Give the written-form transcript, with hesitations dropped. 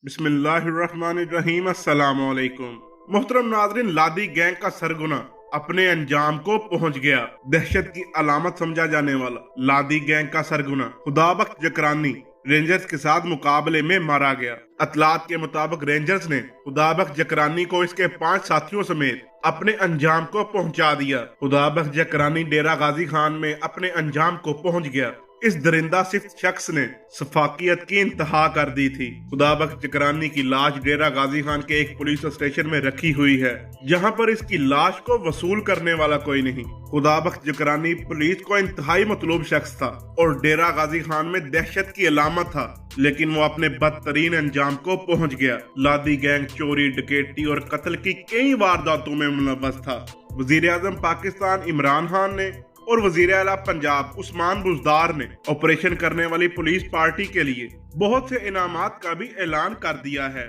बिस्मिल्लाहिर्रहमानिर्रहीम। अस्सलाम वालेकुम। मोहतरम नाज़रीन, लादी गैंग का सरगना अपने अंजाम को पहुंच गया। दहशत की अलामत समझा जाने वाला लादी गैंग का सरगना खुदाबख्श जकरानी रेंजर्स के साथ मुकाबले में मारा गया। अतलात के मुताबिक रेंजर्स ने खुदाबख्श जकरानी को इसके 5 साथियों समेत अपने अंजाम को पहुंचा दिया। खुदाबख्श जकरानी डेरा गाजी खान में अपने अंजाम को पहुंच गया। इस दरिंदा सिफ्त शख्स ने सफाकियत की इंतहा कर दी थी। खुदाबख्श जकरानी की लाश डेरा गाजी खान के एक पुलिस स्टेशन में रखी हुई है, जहां पर इसकी लाश को वसूल करने वाला कोई नहीं। खुदाबख्श जकरानी पुलिस को इंतहाई मतलूब शख्स था और डेरा गाजी खान में दहशत की अलामत था, लेकिन वो अपने बदतरीन अंजाम को पहुंच गया। लादी गैंग चोरी, डकैती और कत्ल की कई वारदातों में मुलव्वस था। वजीर आजम पाकिस्तान इमरान खान ने और वजीर आला पंजाब उस्मान बुज़दार ने ऑपरेशन करने वाली पुलिस पार्टी के लिए बहुत से इनामात का भी ऐलान कर दिया है।